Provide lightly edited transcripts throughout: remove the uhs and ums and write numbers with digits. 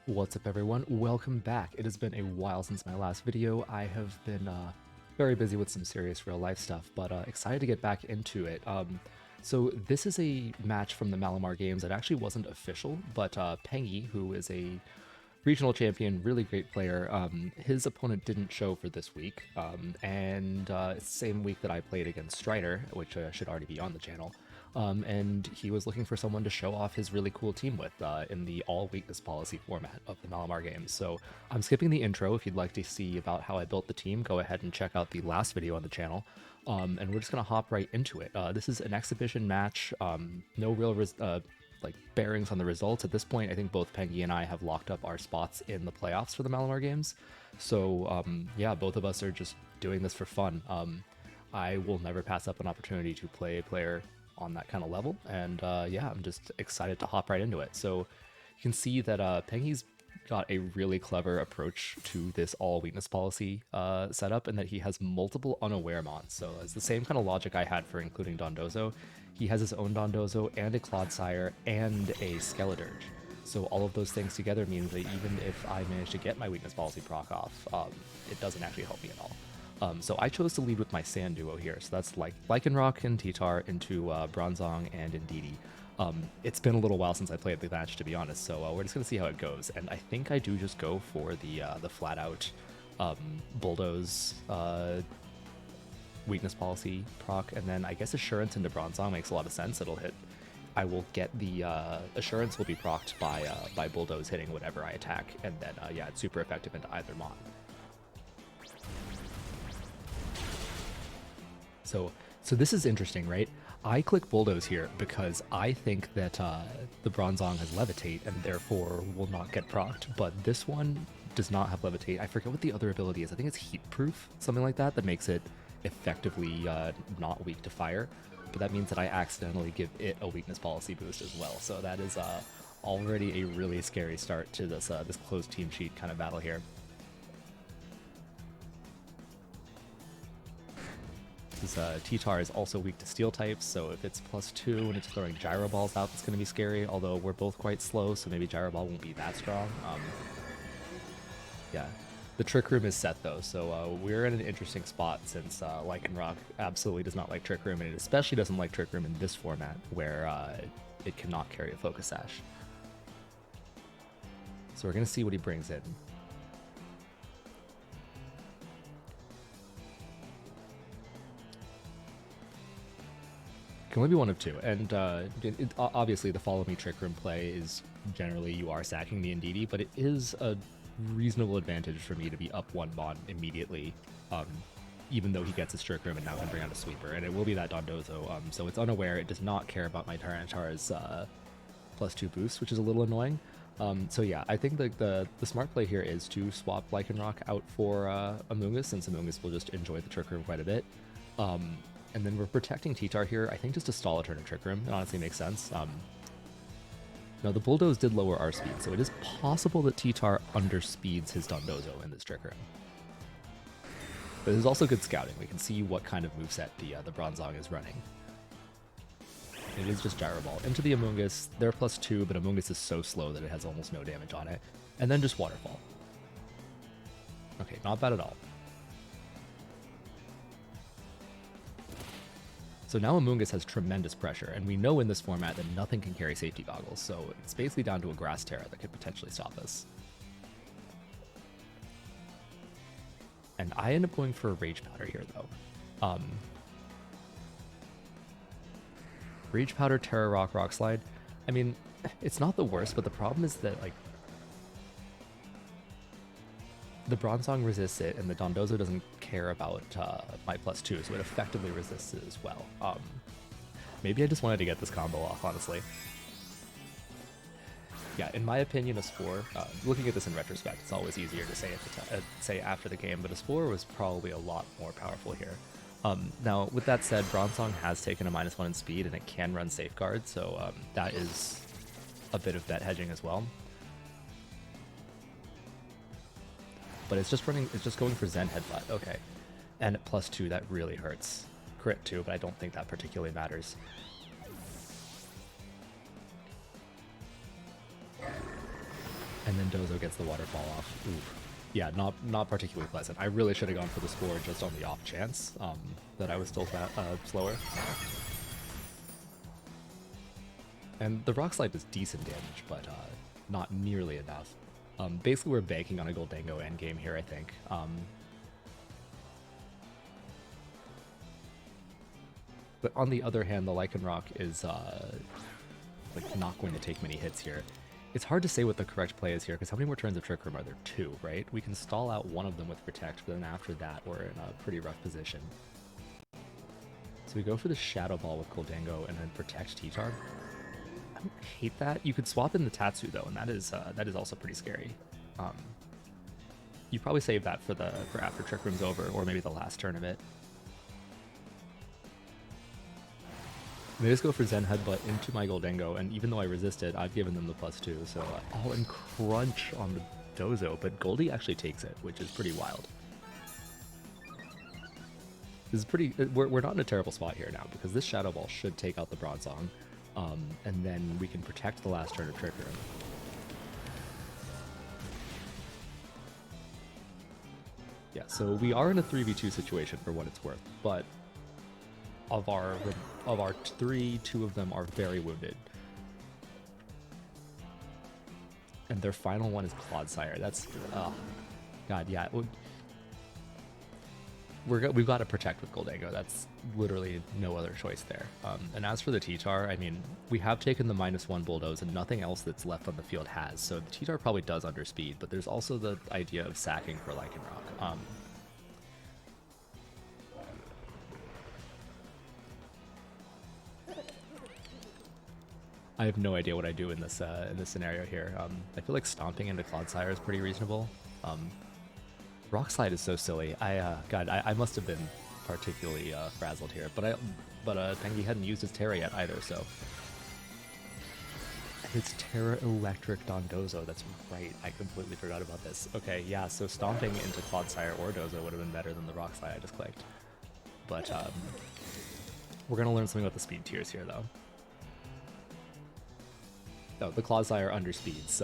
What's up everyone, welcome back. It has been a while since my last video. I have been very busy with some serious real life stuff, but excited to get back into it. So this is a match from the Malamar Games that actually wasn't official, but Pengy, who is a regional champion, really great player, his opponent didn't show for this week, and it's the same week that I played against Striider, which should already be on the channel. And he was looking for someone to show off his really cool team with in the all weakness policy format of the Malamar Games. So I'm skipping the intro. If you'd like to see about how I built the team, go ahead and check out the last video on the channel. And we're just going to hop right into it. This is an exhibition match, no real like bearings on the results. At this point, I think both Pengy and I have locked up our spots in the playoffs for the Malamar Games. So yeah, both of us are just doing this for fun. I will never pass up an opportunity to play a player on that kind of level, and yeah, I'm just excited to hop right into it. So you can see that Pengy's got a really clever approach to this all weakness policy setup, and that he has multiple unaware mons. So it's the same kind of logic I had for including Dondozo. He has his own Dondozo and a Clodsire and a Skeledirge. So all of those things together means that even if I manage to get my weakness policy proc off, it doesn't actually help me at all. So I chose to lead with my Sand duo here. So that's like Lycanroc and T-Tar into Bronzong and Indeedee. It's been a little while since I played the match, to be honest, so we're just going to see how it goes. And I think I do just go for the flat-out Bulldoze weakness policy proc, and then I guess Assurance into Bronzong makes a lot of sense. It'll hit. I will get the Assurance will be procced by Bulldoze hitting whatever I attack, and then yeah, it's super effective into either mon. So this is interesting, right? I click Bulldoze here because I think that the Bronzong has Levitate and therefore will not get procced, but this one does not have Levitate. I forget what the other ability is. I think it's Heat Proof, something like that, that makes it effectively not weak to fire, but that means that I accidentally give it a weakness policy boost as well. So that is already a really scary start to this this closed team sheet kind of battle here. T-Tar is also weak to steel types, so if it's +2 and it's throwing Gyro Balls out, it's going to be scary, although we're both quite slow, so maybe Gyro Ball won't be that strong. Yeah, the Trick Room is set though, so we're in an interesting spot since Lycanroc absolutely does not like Trick Room, and it especially doesn't like Trick Room in this format, where it cannot carry a Focus Sash. So we're going to see what he brings in. Can only be one of two, and obviously the follow me Trick Room play is generally you are sacking the Indeedee, but it is a reasonable advantage for me to be up one mon immediately, even though he gets his Trick Room and now can bring out a Sweeper, and it will be that Dondozo, so it's unaware. It does not care about my Tyranitar's +2 boost, which is a little annoying. So yeah, I think the smart play here is to swap Lycanroc out for Amoonguss, since Amoonguss will just enjoy the Trick Room quite a bit. And then we're protecting T-Tar here, I think just to stall a turn of Trick Room. It honestly makes sense. Now, the Bulldoze did lower our speed, so it is possible that T-Tar underspeeds his Dondozo in this Trick Room. But there's also good scouting. We can see what kind of moveset the Bronzong is running. It is just Gyro Ball. Into the Amoonguss, they're +2, but Amoonguss is so slow that it has almost no damage on it. And then just Waterfall. Okay, not bad at all. So now Amoonguss has tremendous pressure, and we know in this format that nothing can carry Safety Goggles, so it's basically down to a Grass Terra that could potentially stop us. And I end up going for a Rage Powder here, though. Rage Powder, Terra Rock, Rock Slide. I mean, it's not the worst, but the problem is that, like, the Bronzong resists it, and the Dondozo doesn't care about my +2, so it effectively resists it as well. Maybe I just wanted to get this combo off, honestly. Yeah, in my opinion, a Spore, looking at this in retrospect, it's always easier to say after the game, but a Spore was probably a lot more powerful here. Now, with that said, Bronzong has taken a -1 in speed, and it can run Safeguard, so that is a bit of bet hedging as well. But it's just going for Zen Headbutt, okay. And at +2, that really hurts. Crit too, but I don't think that particularly matters. And then Dozo gets the waterfall off. Oof. Yeah, not particularly pleasant. I really should have gone for the score just on the off chance that I was still slower. And the rock slide is decent damage, but not nearly enough. Basically, we're banking on a Gholdengo endgame here, I think. But on the other hand, the Lycanroc is like not going to take many hits here. It's hard to say what the correct play is here, because how many more turns of Trick Room are there? 2, right? We can stall out one of them with Protect, but then after that, we're in a pretty rough position. So we go for the Shadow Ball with Gholdengo and then Protect T-Tarp. I don't hate that. You could swap in the Tatsu, though, and that is also pretty scary. You probably save that for after Trick Room's over, or maybe the last turn of it. They just go for Zen Headbutt into my Gholdengo, and even though I resisted, I've given them the +2, so and Crunch on the Dozo, but Goldie actually takes it, which is pretty wild. This is pretty... We're not in a terrible spot here now, because this Shadow Ball should take out the Bronzong, and then we can protect the last turn of Trick Room. Yeah, so we are in a 3v2 situation for what it's worth, but of our 3, 2 of them are very wounded. And their final one is Clodsire. That's... God, yeah. We've got to protect with Gholdengo. That's literally no other choice there. And as for the T-Tar, I mean, we have taken the -1 Bulldoze, and nothing else that's left on the field has. So the T-Tar probably does underspeed, but there's also the idea of sacking for Lycanroc. I have no idea what I do in this scenario here. I feel like stomping into Clodsire is pretty reasonable. Rock Slide is so silly. God, I must have been particularly frazzled here, but Pengy hadn't used his Terra yet either, so. It's Terra Electric Dondozo, that's right, I completely forgot about this. Okay, yeah, so stomping into Clodsire or Dozo would have been better than the Rock Slide I just clicked. But we're gonna learn something about the speed tiers here, though. Oh, the Clodsire underspeeds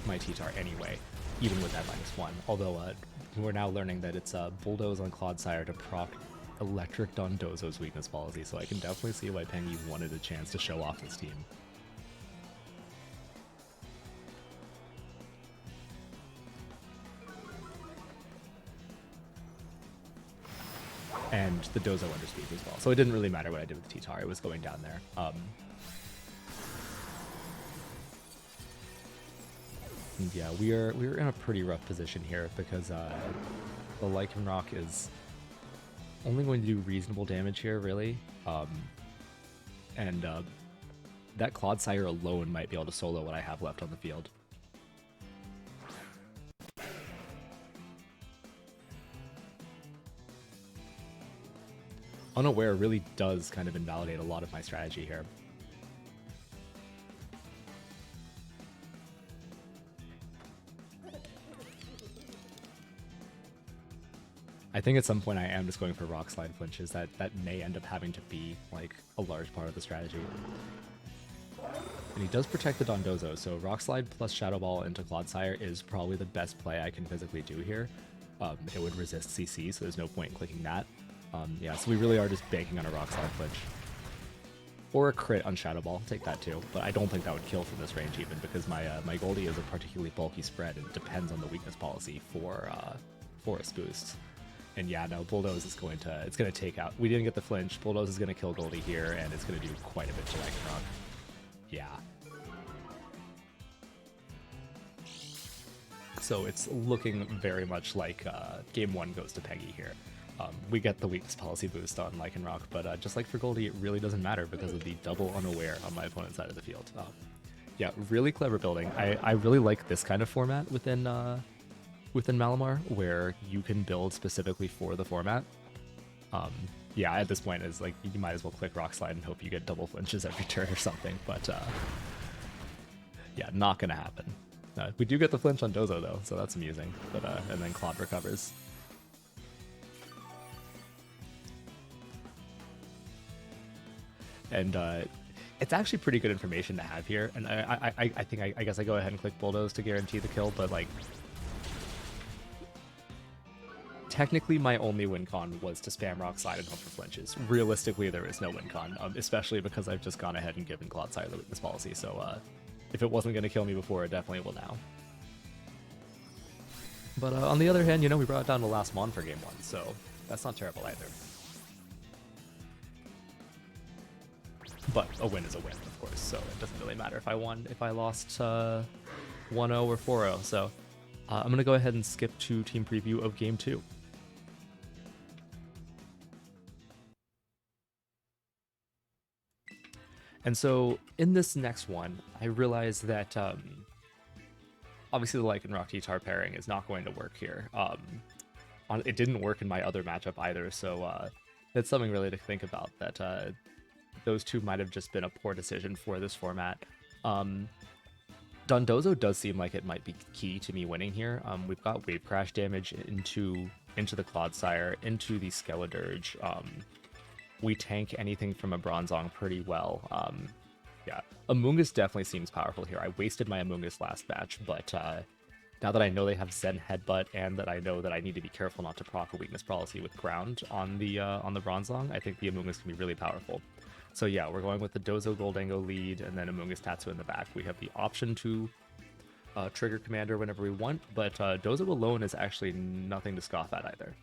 my T-Tar anyway, even with that -1. Although we're now learning that it's Bulldoze on Clodsire to proc Electric Dondozo's weakness policy, so I can definitely see why Pengy wanted a chance to show off his team. And the Dozo underspeed as well, so it didn't really matter what I did with the T-Tar, it was going down there. And yeah, we're in a pretty rough position here because the Lycanroc is only going to do reasonable damage here, really. And that Clodsire alone might be able to solo what I have left on the field. Unaware really does kind of invalidate a lot of my strategy here. I think at some point I am just going for Rock Slide flinches. That may end up having to be like a large part of the strategy. And he does protect the Dondozo, so Rock Slide plus Shadow Ball into Clodsire is probably the best play I can physically do here. It would resist CC, so there's no point in clicking that. Yeah, so we really are just banking on a Rock Slide flinch. Or a crit on Shadow Ball, take that too. But I don't think that would kill from this range even, because my Goldie is a particularly bulky spread and it depends on the weakness policy for Forest Boosts. And yeah, no, Bulldoze is going to take out. We didn't get the flinch. Bulldoze is going to kill Goldie here, and it's going to do quite a bit to Lycanroc. Yeah. So it's looking very much like game 1 goes to Pengy here. We get the weakness policy boost on Lycanroc, but just like for Goldie, it really doesn't matter because of the double unaware on my opponent's side of the field. Yeah, really clever building. I really like this kind of format within Malamar, where you can build specifically for the format. Yeah, at this point, it's like you might as well click Rock Slide and hope you get double flinches every turn or something, but yeah, not gonna happen. We do get the flinch on Dozo though, so that's amusing, but and then Clod recovers. And It's actually pretty good information to have here, and I think I guess I go ahead and click Bulldoze to guarantee the kill, but like technically my only win con was to spam Rock Slide and hope for flinches. Realistically, there is no win con, especially because I've just gone ahead and given Clodsire the witness policy, so if it wasn't going to kill me before, it definitely will now. But on the other hand, you know, we brought it down to last Mon for game 1, so that's not terrible either. But a win is a win, of course, so it doesn't really matter if I won, if I lost 1-0 or 4-0. So I'm going to go ahead and skip to team preview of game 2. And so in this next one, I realized that obviously the Lycan Rock T-Tar pairing is not going to work here. It didn't work in my other matchup either, so it's something really to think about, that those two might have just been a poor decision for this format. Dondozo does seem like it might be key to me winning here. We've got Wave Crash damage into the Clodsire, into the Skeledirge. We tank anything from a Bronzong pretty well. Yeah, Amoonguss definitely seems powerful here. I wasted my Amoonguss last match, but now that I know they have Zen Headbutt, and that I know that I need to be careful not to proc a weakness policy with Ground on the Bronzong, I think the Amoonguss can be really powerful. So yeah, we're going with the Dozo Gholdengo lead, and then Amoonguss Tatsu in the back. We have the option to trigger Commander whenever we want, but Dozo alone is actually nothing to scoff at either.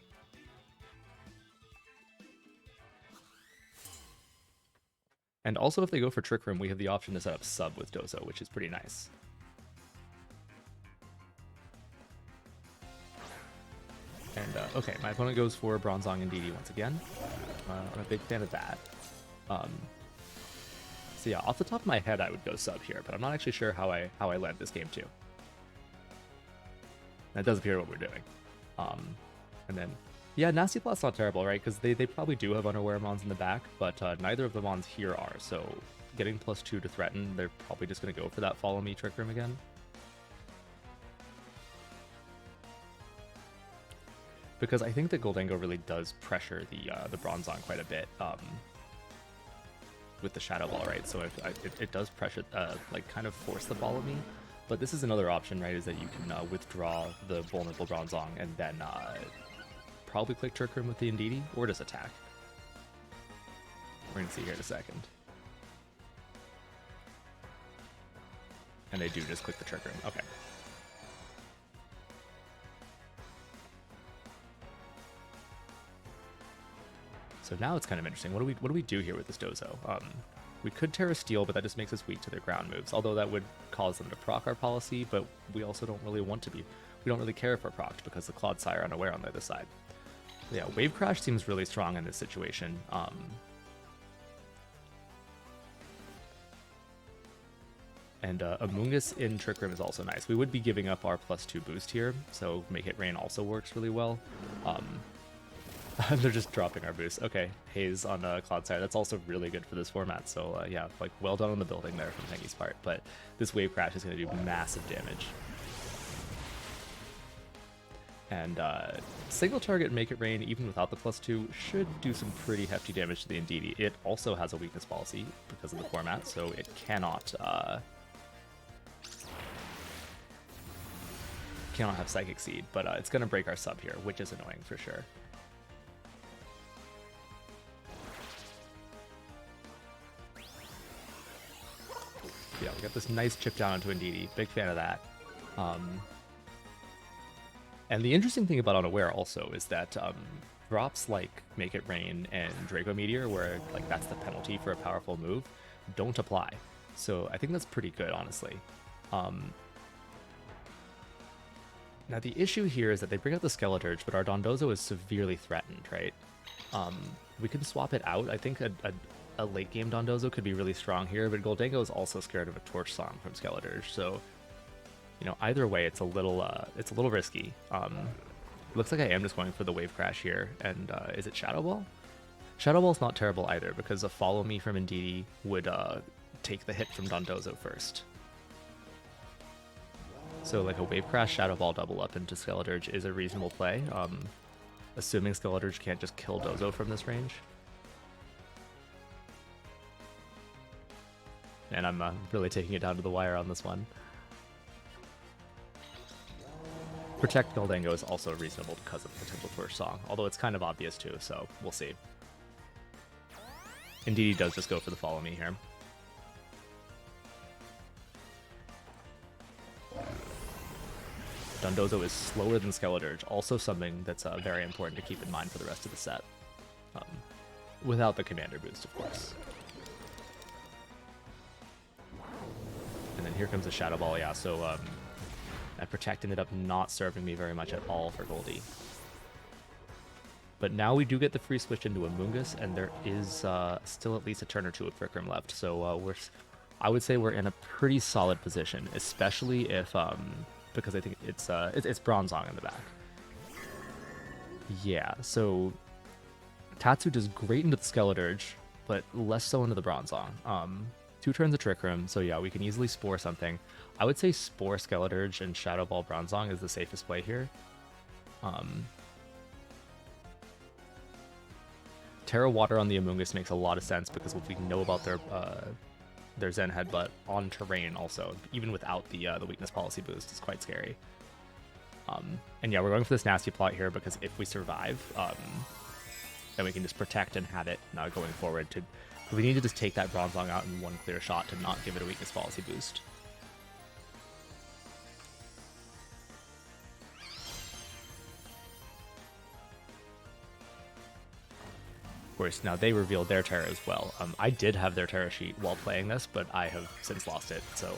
And also, if they go for Trick Room, we have the option to set up sub with Dozo, which is pretty nice. And okay, my opponent goes for Bronzong and DD once again. I'm a big fan of that. So yeah, off the top of my head, I would go sub here, but I'm not actually sure how I led this game too. That does appear what we're doing. And then, yeah, Nasty Plot's not terrible, right? Because they probably do have Unaware Mons in the back, but neither of the Mons here are, so getting +2 to threaten, they're probably just going to go for that Follow Me Trick Room again. Because I think that Gholdengo really does pressure the Bronzong quite a bit with the Shadow Ball, right? So it does pressure, like kind of force the Follow Me. But this is another option, right? Is that you can withdraw the vulnerable Bronzong and then probably click Trick Room with the Indeedee, or just attack. We're gonna see here in a second. And they do just click the Trick Room. Okay. So now it's kind of interesting. What do we do here with this Dozo? We could Terra Steel, but that just makes us weak to their ground moves. Although that would cause them to proc our policy, but we also don't really want to be. We don't really care if we're procced because the Clodsire are unaware on the other side. Yeah, Wave Crash seems really strong in this situation. And Amoonguss in Trick Room is also nice. We would be giving up our +2 boost here, so Make It Rain also works really well. They're just dropping our boost. Okay, Haze on Clodsire. That's also really good for this format. So yeah, like well done on the building there from Pengy's part. But this Wave Crash is going to do massive damage. And single target Make It Rain, even without the +2, should do some pretty hefty damage to the Indeedee. It also has a weakness policy because of the format, so it cannot have Psychic Seed. But it's going to break our sub here, which is annoying for sure. Yeah, we got this nice chip down into Indeedee. Big fan of that. And the interesting thing about Unaware also is that drops like Make It Rain and Draco Meteor, where like that's the penalty for a powerful move, don't apply. So I think that's pretty good, honestly. Now the issue here is that they bring out the Skeledirge, but our Dondozo is severely threatened, right? We can swap it out. I think a late game Dondozo could be really strong here, but Gholdengo is also scared of a Torch Song from Skeledirge, so you know, either way, it's a little risky. Looks like I am just going for the Wave Crash here, and is it Shadow Ball? Shadow Ball's not terrible either, because a Follow Me from Indeedee would take the hit from Dondozo first. So like a Wave Crash Shadow Ball double up into Skeledirge is a reasonable play, assuming Skeledirge can't just kill Dozo from this range. and I'm really taking it down to the wire on this one. Protect Gholdengo is also reasonable because of the potential for a song, although it's kind of obvious too, so we'll see. Indeed, he does just go for the follow me here. Dondozo is slower than Skeledirge, also something that's very important to keep in mind for the rest of the set. Without the commander boost, of course. And then here comes a Shadow Ball, yeah, so that Protect ended up not serving me very much at all for Goldie. But now we do get the free switch into Amoonguss, and there is still at least a turn or two of Trick Room left, so I would say we're in a pretty solid position, especially if, because I think it's Bronzong in the back. Yeah, so Tatsu does great into the Skeledirge, but less so into the Bronzong. 2 turns of Trick Room, so yeah, we can easily Spore something. I would say Spore Skeledirge and Shadow Ball Bronzong is the safest play here. Terra Water on the Amoonguss makes a lot of sense because we know about their Zen Headbutt on terrain also, even without the weakness policy boost, is quite scary. And yeah, we're going for this nasty plot here because if we survive, then we can just protect and have it going forward. We need to just take that Bronzong out in one clear shot to not give it a weakness policy boost. Of course, now they revealed their Terra as well. I did have their Terra sheet while playing this, but I have since lost it, so...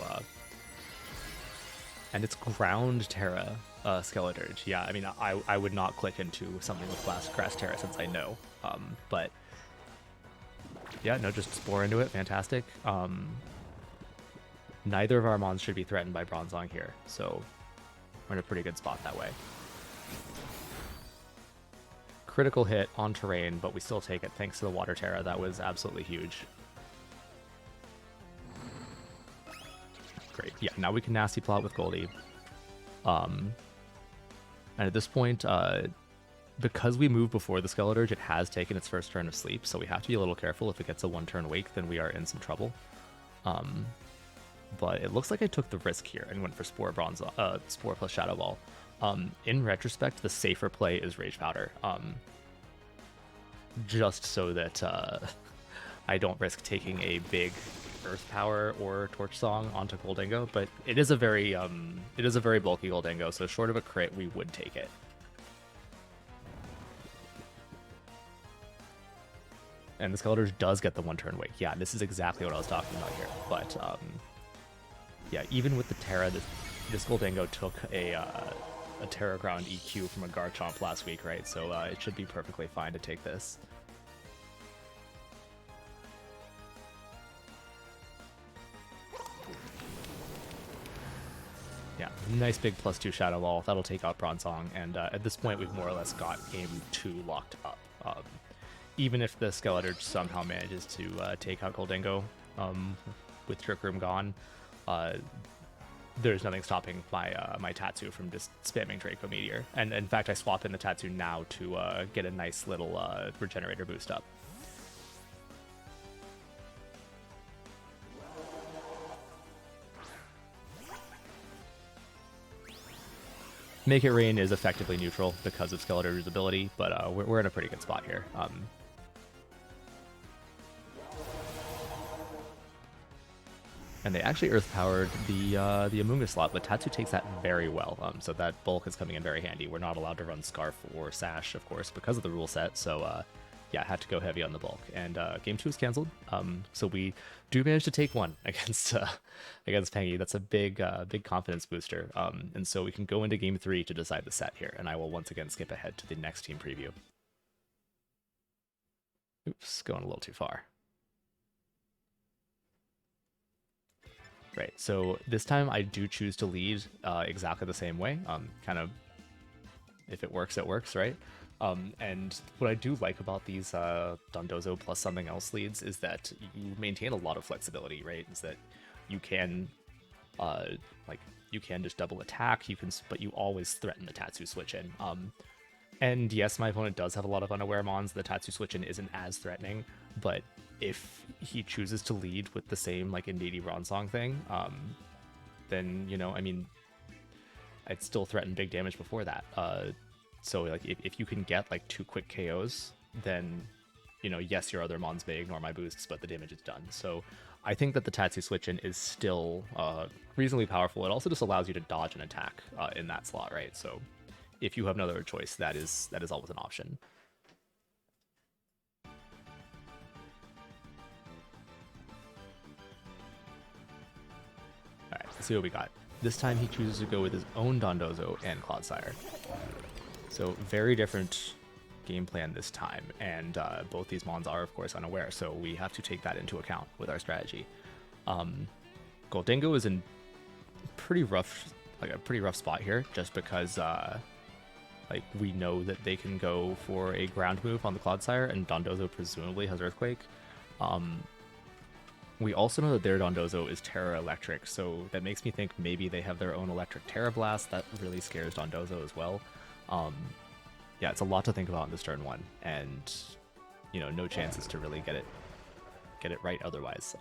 And it's Ground Terra Skeledirge. Yeah, I mean, I would not click into something with Grass Terra since I know. But... yeah, no, just Spore into it. Fantastic. Neither of our mons should be threatened by Bronzong here, so we're in a pretty good spot that way. Critical hit on terrain, but we still take it thanks to the Water Terra. That was absolutely huge. Great. Yeah, now we can nasty plot with Goldie. And at this point, because we moved before the Skeledirge, it has taken its first turn of sleep, so we have to be a little careful. If it gets a 1-turn wake, then we are in some trouble. But it looks like I took the risk here and went for Spore plus Shadow Ball. In retrospect, the safer play is Rage Powder. Just so that I don't risk taking a big Earth Power or Torch Song onto Gholdengo, but it is a very bulky Gholdengo, so short of a crit, we would take it. And the Skeledirge does get the 1-turn wake. Yeah, this is exactly what I was talking about here. But yeah, even with the Terra, this Gholdengo took a Terra Ground EQ from a Garchomp last week, right? So it should be perfectly fine to take this. Yeah, nice big +2 Shadow Ball. That'll take out Bronzong, and at this point we've more or less got game 2 locked up. Even if the Skeledirge somehow manages to take out Gholdengo with Trick Room gone, there's nothing stopping my Tatsu from just spamming Draco Meteor. And in fact, I swap in the Tatsu now to get a nice little Regenerator boost up. Make It Rain is effectively neutral because of Skeledirge's ability, but we're in a pretty good spot here. And they actually Earth-powered the Amoonguss slot, but Tatsu takes that very well, so that bulk is coming in very handy. We're not allowed to run Scarf or Sash, of course, because of the rule set, so yeah, I had to go heavy on the bulk. And game 2 is cancelled, so we do manage to take one against Pengy. That's a big confidence booster, and so we can go into game 3 to decide the set here, and I will once again skip ahead to the next team preview. Oops, going a little too far. Right, so this time I do choose to lead exactly the same way. Kind of, if it works, right? And what I do like about these Dondozo plus something else leads is that you maintain a lot of flexibility, right? Is that you can, you can just double attack, but you always threaten the Tatsu switch in. And yes, my opponent does have a lot of unaware mons. The Tatsu switch in isn't as threatening, but if he chooses to lead with the same like Indeedee Bronzong thing, then, you know, I mean, I'd still threaten big damage before that. So like if you can get like 2 quick KOs, then, you know, yes, your other mons may ignore my boosts, but the damage is done. So I think that the Tatsu switch in is still reasonably powerful. It also just allows you to dodge an attack in that slot, right? So if you have no other choice, that is always an option. Alright, let's see what we got. This time he chooses to go with his own Dondozo and Clodsire. So very different game plan this time, and both these mons are of course unaware, so we have to take that into account with our strategy. Gholdengo is in a pretty rough spot here, just because like we know that they can go for a ground move on the Clodsire, and Dondozo presumably has Earthquake. We also know that their Dondozo is Terra Electric, so that makes me think maybe they have their own Electric Terra Blast. That really scares Dondozo as well. Yeah, it's a lot to think about in this turn 1, and, you know, no chances to really get it right otherwise.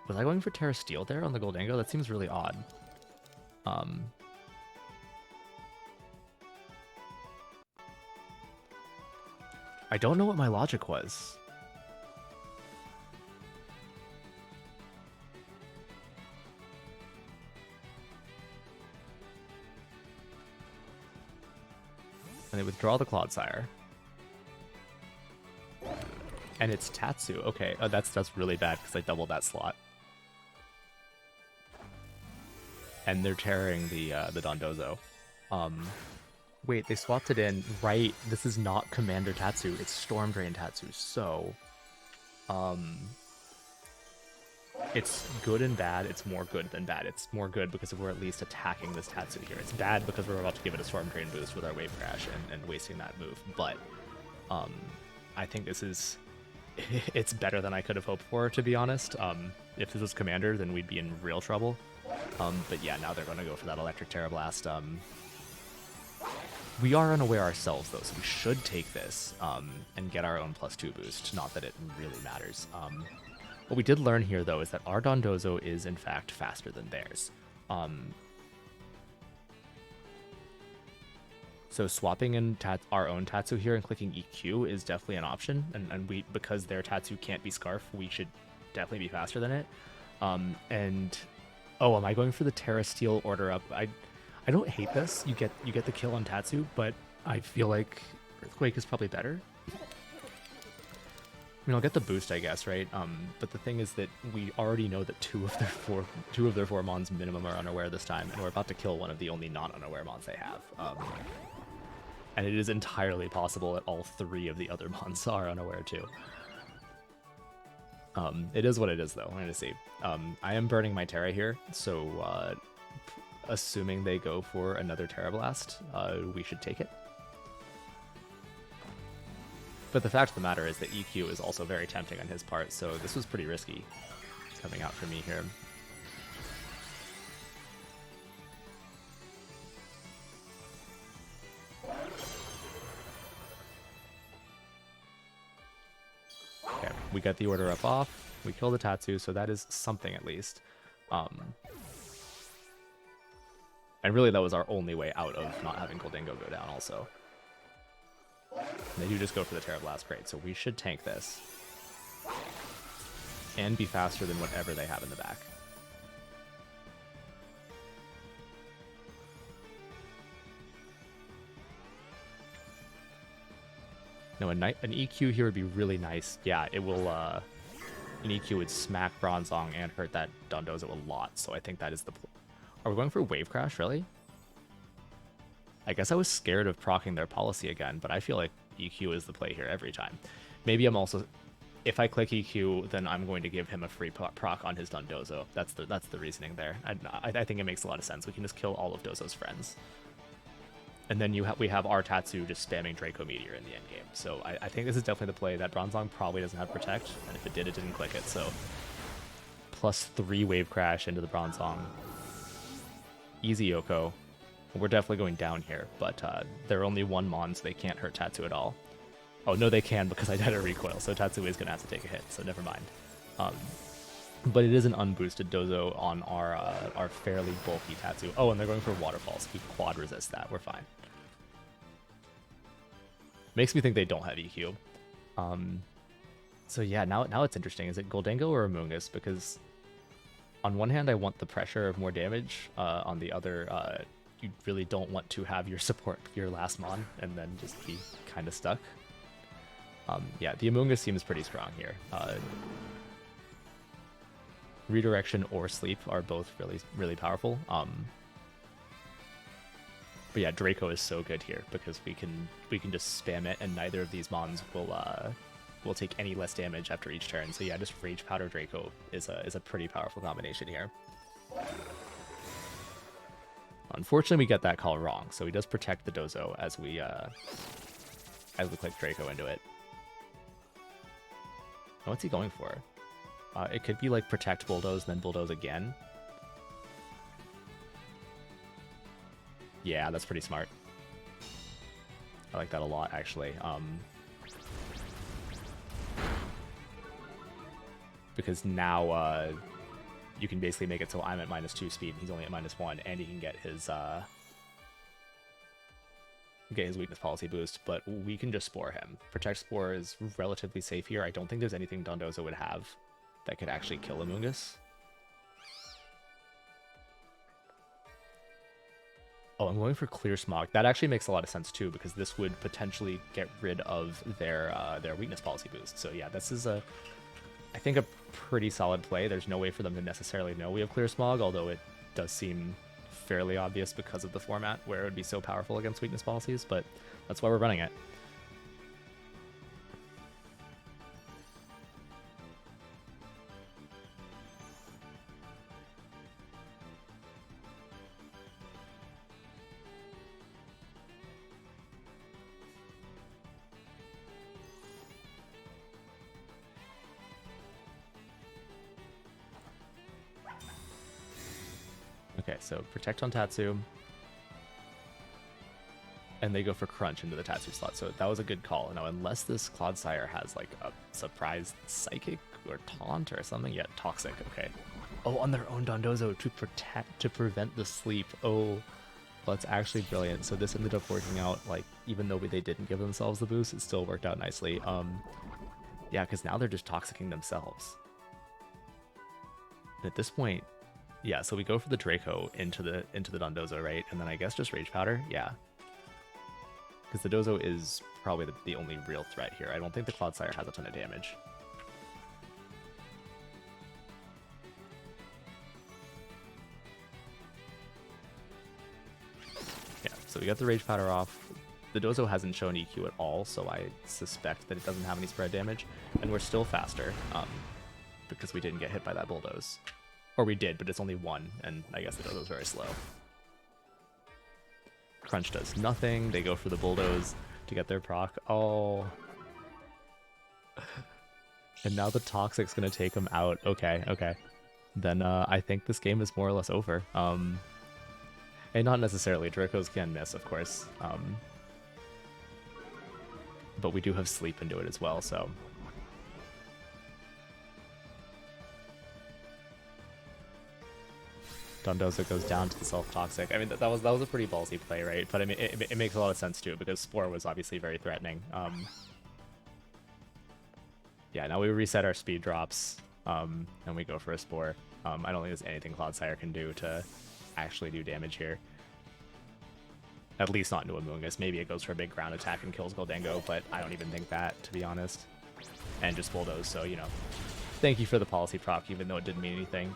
Was I going for Terra Steel there on the Gholdengo? That seems really odd. I don't know what my logic was. And they withdraw the Clodsire. And it's Tatsu. Okay, that's really bad because I doubled that slot. And they're tearing the Dondozo. Wait, they swapped it in. Right, this is not Commander Tatsu, it's Storm Drain Tatsu. So, it's good and bad. It's more good than bad. It's more good because we're at least attacking this Tatsu here. It's bad because we're about to give it a Storm Drain boost with our Wave Crash and wasting that move. But I think this is... it's better than I could have hoped for, to be honest. If this was Commander, then we'd be in real trouble. But yeah, now they're going to go for that Electric Terra Blast. We are unaware ourselves, though, so we should take this and get our own +2 boost. Not that it really matters. What we did learn here, though, is that our Dondozo is, in fact, faster than theirs. So swapping in our own Tatsu here and clicking EQ is definitely an option. And we, because their Tatsu can't be Scarf, we should definitely be faster than it. And, oh, am I going for the Terra Steel order up? I don't hate this. You get the kill on Tatsu, but I feel like Earthquake is probably better. I mean, I'll get the boost, I guess, right? But the thing is that we already know that two of their four mons minimum are unaware this time, and we're about to kill one of the only non-unaware mons they have. And it is entirely possible that all 3 of the other mons are unaware too. It is what it is, though. I'm going to see. I am burning my Terra here, so assuming they go for another Terra Blast, we should take it. But the fact of the matter is that EQ is also very tempting on his part, so this was pretty risky coming out for me here. Okay, we got the order up off, we kill the Tatsu, so that is something at least. And really that was our only way out of not having Gholdengo go down also. And they do just go for the Terra Blast, great, so we should tank this. And be faster than whatever they have in the back. No, an EQ here would be really nice. Yeah, it will, an EQ would smack Bronzong and hurt that Dondozo a lot, so I think that is the... Are we going for Wave Crash, really? I guess I was scared of proccing their policy again, but I feel like EQ is the play here every time. Maybe I'm also... If I click EQ, then I'm going to give him a free proc on his Dondozo. That's the reasoning there. I think it makes a lot of sense. We can just kill all of Dozo's friends. And then we have our Tatsu just spamming Draco Meteor in the endgame. So I think this is definitely the play. That Bronzong probably doesn't have Protect, and if it did, it didn't click it. So +3 Wave Crash into the Bronzong. Easy Yoko. We're definitely going down here, but they're only 1 mon, so they can't hurt Tatsu at all. Oh, no, they can because I died a recoil, so Tatsui is going to have to take a hit, so never mind. But it is an unboosted Dozo on our fairly bulky Tatsu. Oh, and they're going for waterfalls. We quad resist that. We're fine. Makes me think they don't have EQ. So yeah, now it's interesting. Is it Gholdengo or Amoonguss? Because on one hand, I want the pressure of more damage. On the other, you really don't want to have your support your last mon and then just be kind of stuck. Yeah, the Amoonguss seems pretty strong here. Redirection or sleep are both really powerful. But yeah, Draco is so good here because we can just spam it, and neither of these mons will take any less damage after each turn. So yeah, just Rage Powder Draco is a pretty powerful combination here. Unfortunately, we get that call wrong, so he does protect the Dozo as we click Draco into it. What's he going for? It could be like protect Bulldoze, then Bulldoze again. Yeah, that's pretty smart. I like that a lot, actually. Because now you can basically make it so I'm at -2 speed, and he's only at -1, and he can get his weakness policy boost, but we can just Spore him. Protect Spore is relatively safe here. I don't think there's anything Dondozo would have that could actually kill Amoonguss. Oh, I'm going for Clear Smog. That actually makes a lot of sense too, because this would potentially get rid of their weakness policy boost. So yeah, this is I think a pretty solid play. There's no way for them to necessarily know we have Clear Smog, although it does seem fairly obvious because of the format where it would be so powerful against weakness policies, but that's why we're running it. Okay, so protect on Tatsu. And they go for Crunch into the Tatsu slot, so that was a good call. Now, unless this Clodsire has like a surprise Psychic or Taunt or something, yeah, Toxic, okay. Oh, on their own Dondozo to prevent the sleep. Oh, well, that's actually brilliant. So this ended up working out, like, even though they didn't give themselves the boost, it still worked out nicely. Yeah, because now they're just Toxicking themselves. And at this point, yeah, so we go for the Draco into the Dondozo, right? And then I guess just Rage Powder, yeah. Because the Dozo is probably the only real threat here. I don't think the Clodsire has a ton of damage. Yeah, so we got the Rage Powder off. The Dozo hasn't shown EQ at all, so I suspect that it doesn't have any spread damage. And we're still faster, because we didn't get hit by that Bulldoze. Or we did, but it's only one, and I guess the Dozo's very slow. Crunch does nothing. They go for the Bulldoze to get their proc. Oh. And now the Toxic's going to take him out. Okay, okay. Then I think this game is more or less over. And not necessarily. Dracos can miss, of course. But we do have sleep into it as well, so... Dondozo goes down to the self-toxic. I mean, that was a pretty ballsy play, right? But I mean, it makes a lot of sense too, because Spore was obviously very threatening. Yeah, now we reset our speed drops, and we go for a Spore. I don't think there's anything Clodsire can do to actually do damage here. At least not into Amoonguss. Maybe it goes for a big ground attack and kills Gholdengo, but I don't even think that, to be honest. And just Bulldoze, so, you know. Thank you for the policy proc, even though it didn't mean anything.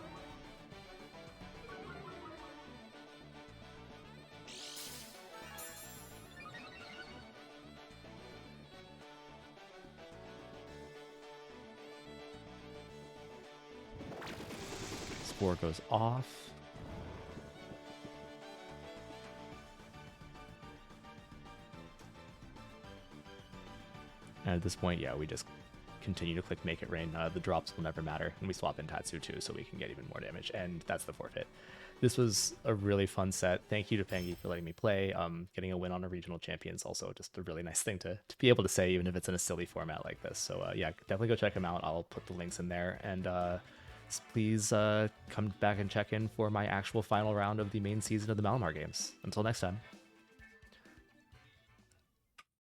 Spore goes off. And at this point, yeah, we just continue to click Make It Rain. The drops will never matter. And we swap in Tatsu too, so we can get even more damage. And that's the forfeit. this was a really fun set. Thank you to Pengy for letting me play. Getting a win on a regional champion is also just a really nice thing to be able to say, even if it's in a silly format like this. So yeah, definitely go check him out. I'll put the links in there. And please come back and check in for my actual final round of the main season of the Malamar Games. Until next time.